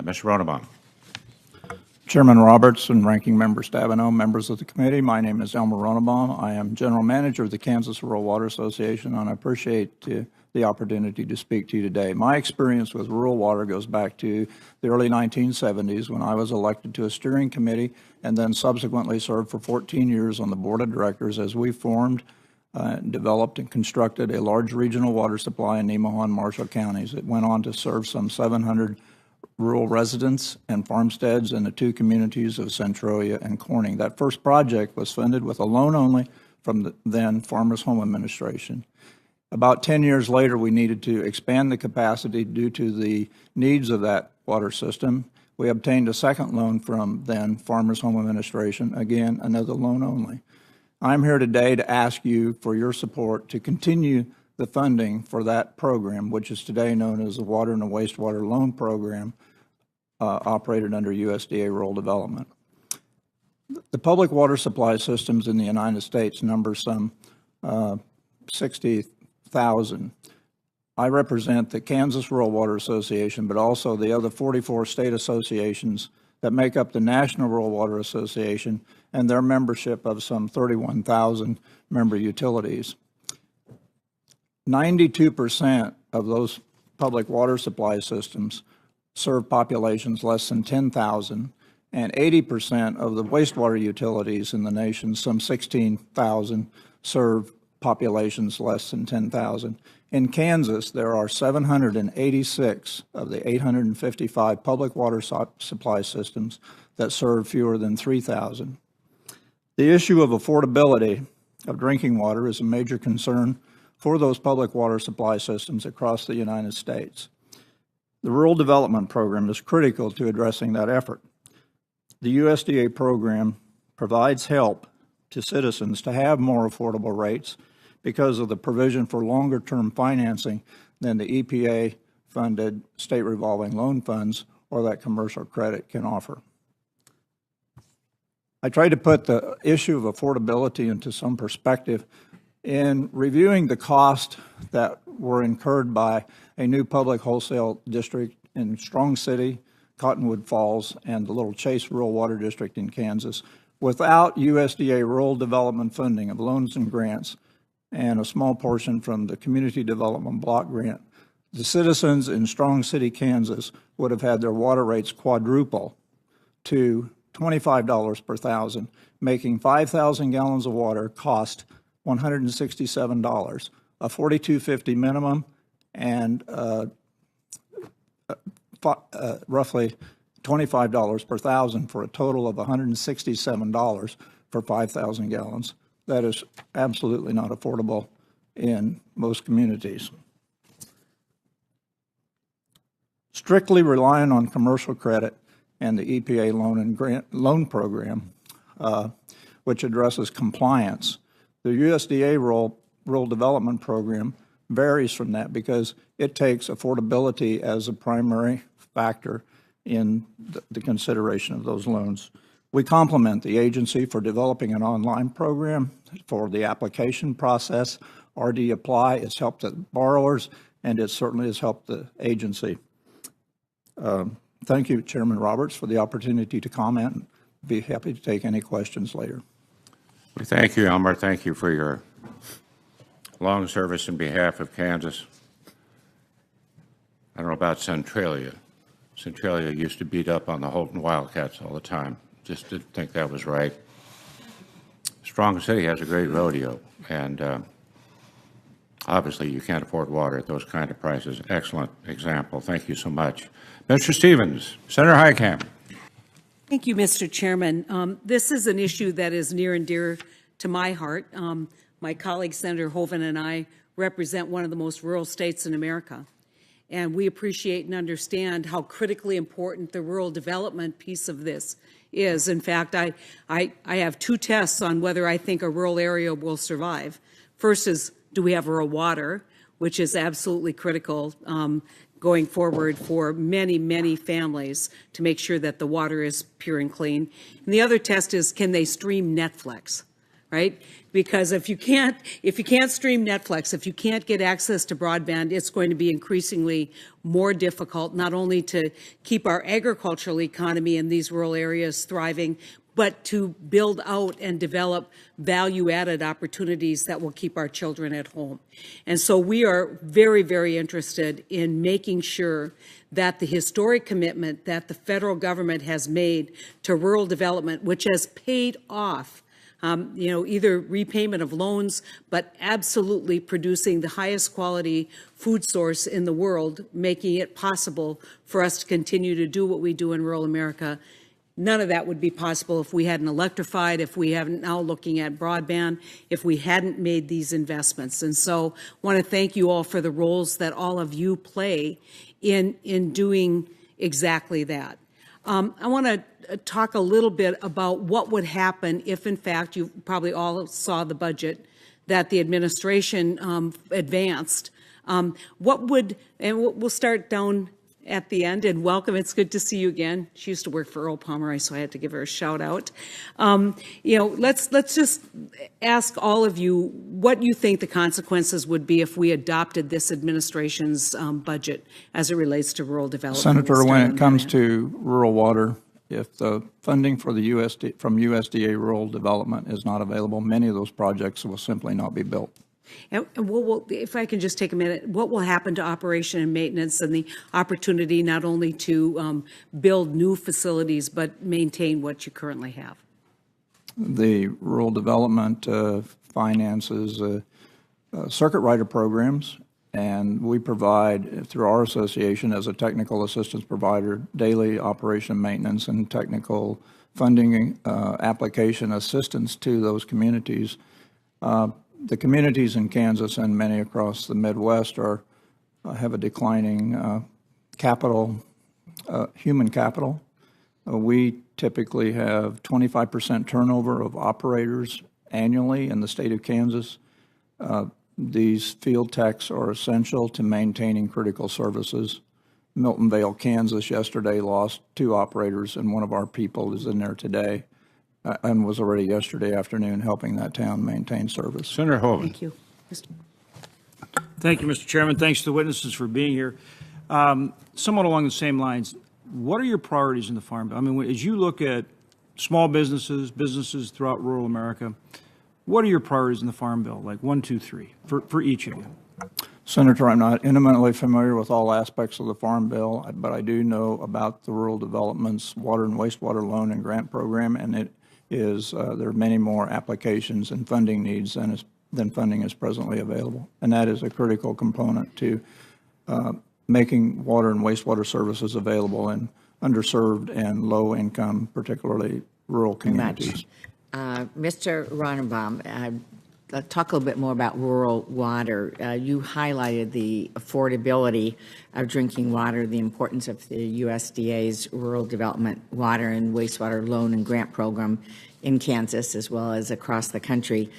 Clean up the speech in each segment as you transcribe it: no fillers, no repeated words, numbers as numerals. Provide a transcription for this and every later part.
Mr. Ronnebaum. Chairman Roberts and Ranking Member Stabenow, members of the committee, my name is Elmer Ronnebaum. I am General Manager of the Kansas Rural Water Association, and I appreciate the opportunity to speak to you today. My experience with rural water goes back to the early 1970s when I was elected to a steering committee and then subsequently served for 14 years on the board of directors as we formed, developed, and constructed a large regional water supply in Nemaha and Marshall counties. It went on to serve some 700 rural residents and farmsteads in the two communities of Centralia and Corning. That first project was funded with a loan only from the then Farmers Home Administration. About 10 years later, we needed to expand the capacity due to the needs of that water system. We obtained a second loan from then Farmers Home Administration, again, another loan only. I'm here today to ask you for your support to continue the funding for that program, which is today known as the Water and the Wastewater Loan Program, operated under USDA Rural Development. The public water supply systems in the United States number some 60,000. I represent the Kansas Rural Water Association, but also the other 44 state associations that make up the National Rural Water Association and their membership of some 31,000 member utilities. 92% of those public water supply systems serve populations less than 10,000, and 80% of the wastewater utilities in the nation, some 16,000, serve populations less than 10,000. In Kansas, there are 786 of the 855 public water supply systems that serve fewer than 3,000. The issue of affordability of drinking water is a major concern for those public water supply systems across the United States. The Rural Development Program is critical to addressing that effort. The USDA program provides help to citizens to have more affordable rates because of the provision for longer-term financing than the EPA-funded state revolving loan funds or that commercial credit can offer. I tried to put the issue of affordability into some perspective in reviewing the cost that were incurred by a new public wholesale district in Strong City, Cottonwood Falls, and the Little Chase Rural Water District in Kansas. Without USDA rural development funding of loans and grants and a small portion from the Community Development Block Grant, the citizens in Strong City, Kansas would have had their water rates quadruple to $25 per thousand, making 5,000 gallons of water cost $167, a $42.50 minimum, and roughly $25 per thousand for a total of $167 for 5,000 gallons. That is absolutely not affordable in most communities. Strictly relying on commercial credit and the EPA loan and grant loan program, which addresses compliance, the USDA Rural Development Program varies from that because it takes affordability as a primary factor in the consideration of those loans. We compliment the agency for developing an online program for the application process. RD Apply has helped the borrowers, and it certainly has helped the agency. Thank you, Chairman Roberts, for the opportunity to comment. I'd be happy to take any questions later. We thank you, Elmer. Thank you for your long service in behalf of Kansas. I don't know about Centralia. Centralia used to beat up on the Holton Wildcats all the time. Just didn't think that was right. Strong City has a great rodeo, and obviously you can't afford water at those kind of prices. Excellent example. Thank you so much. Mr. Stevens, Senator Highcamp. Thank you, Mr. Chairman. This is an issue that is near and dear to my heart. My colleague, Senator Hoeven, and I represent one of the most rural states in America. And we appreciate and understand how critically important the rural development piece of this is. In fact, I have two tests on whether I think a rural area will survive. First is, do we have rural water, which is absolutely critical going forward for many, many families to make sure that the water is pure and clean. And the other test is, can they stream Netflix? right? Because if you can't stream Netflix, if you can't get access to broadband, it's going to be increasingly more difficult, not only to keep our agricultural economy in these rural areas thriving, but to build out and develop value-added opportunities that will keep our children at home. And so we are very, very interested in making sure that the historic commitment that the federal government has made to rural development, which has paid off, either repayment of loans, but absolutely producing the highest quality food source in the world, making it possible for us to continue to do what we do in rural America. None of that would be possible if we hadn't electrified, if we haven't now looking at broadband, if we hadn't made these investments. And so I want to thank you all for the roles that all of you play in doing exactly that. I want to talk a little bit about what would happen if, in fact, you probably all saw the budget that the administration advanced. What would, and we'll start down at the end, and welcome. It's good to see you again. She used to work for Earl Pomeroy, so I had to give her a shout out. Let's just ask all of you what you think the consequences would be if we adopted this administration's budget as it relates to rural development. Senator, when it comes to rural water, if the funding for the from USDA rural development is not available, many of those projects will simply not be built. And if I can just take a minute, what will happen to operation and maintenance and the opportunity not only to build new facilities, but maintain what you currently have? The rural development finances circuit rider programs, and we provide, through our association as a technical assistance provider, daily operation maintenance and technical funding application assistance to those communities. The communities in Kansas and many across the Midwest have a declining human capital. We typically have 25% turnover of operators annually in the state of Kansas. These field techs are essential to maintaining critical services. Miltonvale, Kansas, yesterday lost 2 operators, and one of our people is in there today. And was already yesterday afternoon helping that town maintain service. Senator Hoeven. Thank you. Thank you, Mr. Chairman. Thanks to the witnesses for being here. Somewhat along the same lines, what are your priorities in the Farm Bill? I mean, as you look at small businesses throughout rural America, what are your priorities in the Farm Bill? Like 1, 2, 3 for each of you. Senator, I'm not intimately familiar with all aspects of the Farm Bill, but I do know about the Rural Development's Water and Wastewater Loan and Grant Program, and it is there are many more applications and funding needs than funding is presently available, and that is a critical component to making water and wastewater services available in underserved and low-income, particularly rural communities. Mr. Ronnebaum, let's talk a little bit more about rural water. You highlighted the affordability of drinking water, the importance of the USDA's Rural Development Water and Wastewater Loan and Grant Program in Kansas, as well as across the country.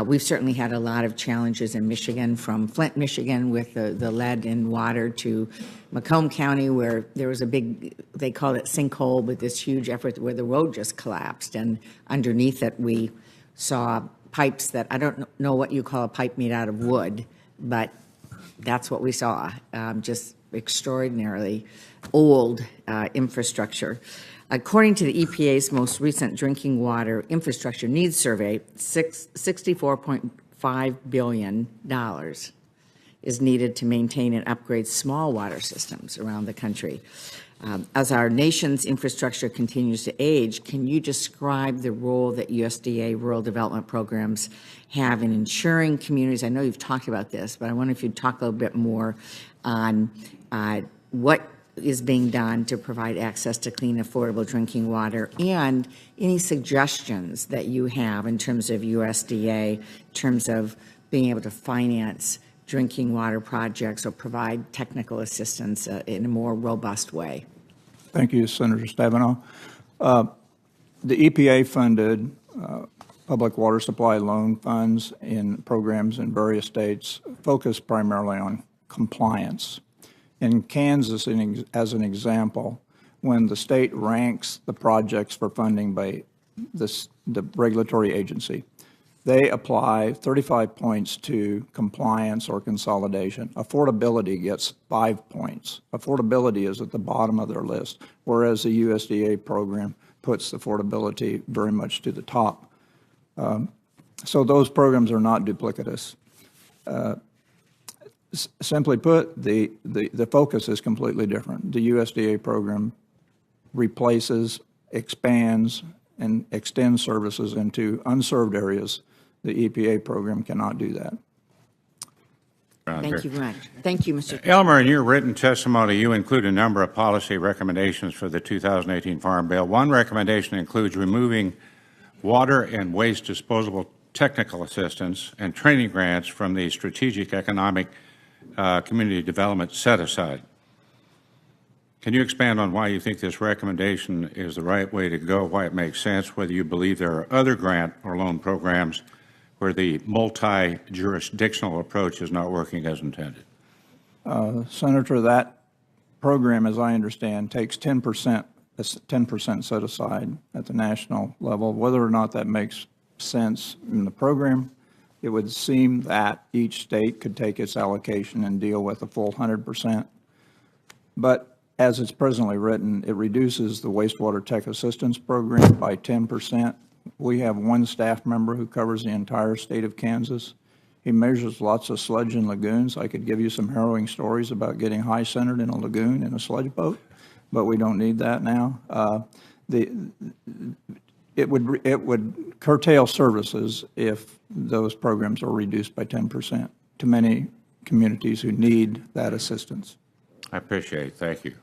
We've certainly had a lot of challenges in Michigan, from Flint, Michigan, with the lead in water, to Macomb County, where there was a big, they called it sinkhole, but this huge effort where the road just collapsed, and underneath it we saw pipes that, I don't know what you call a pipe made out of wood, but that's what we saw, just extraordinarily old infrastructure. According to the EPA's most recent drinking water infrastructure needs survey, $64.5 billion is needed to maintain and upgrade small water systems around the country. As our nation's infrastructure continues to age, can you describe the role that USDA rural development programs have in ensuring communities? I know you've talked about this, but I wonder if you'd talk a little bit more on what is being done to provide access to clean, affordable drinking water, and any suggestions that you have in terms of USDA, in terms of being able to finance drinking water projects or provide technical assistance in a more robust way. Thank you, Senator Stabenow. The EPA funded public water supply loan funds in programs in various states focused primarily on compliance. In Kansas, as an example, when the state ranks the projects for funding by the regulatory agency, they apply 35 points to compliance or consolidation. Affordability gets 5 points. Affordability is at the bottom of their list, whereas the USDA program puts affordability very much to the top. So those programs are not duplicitous. Simply put, the focus is completely different. The USDA program replaces, expands, and extends services into unserved areas. The EPA program cannot do that. Thank you very much. Thank you, Mr. Elmer, in your written testimony, you include a number of policy recommendations for the 2018 Farm Bill. One recommendation includes removing water and waste disposable technical assistance and training grants from the Strategic Economic Community Development set-aside. Can you expand on why you think this recommendation is the right way to go, why it makes sense, whether you believe there are other grant or loan programs where the multi-jurisdictional approach is not working as intended? Senator, that program, as I understand, takes 10% set aside at the national level. Whether or not that makes sense in the program, it would seem that each state could take its allocation and deal with a full 100%. But as it's presently written, it reduces the wastewater tech assistance program by 10%. We have one staff member who covers the entire state of Kansas. He measures lots of sludge in lagoons. I could give you some harrowing stories about getting high-centered in a lagoon in a sludge boat, but we don't need that now. It would curtail services if those programs are reduced by 10% to many communities who need that assistance. I appreciate it. Thank you.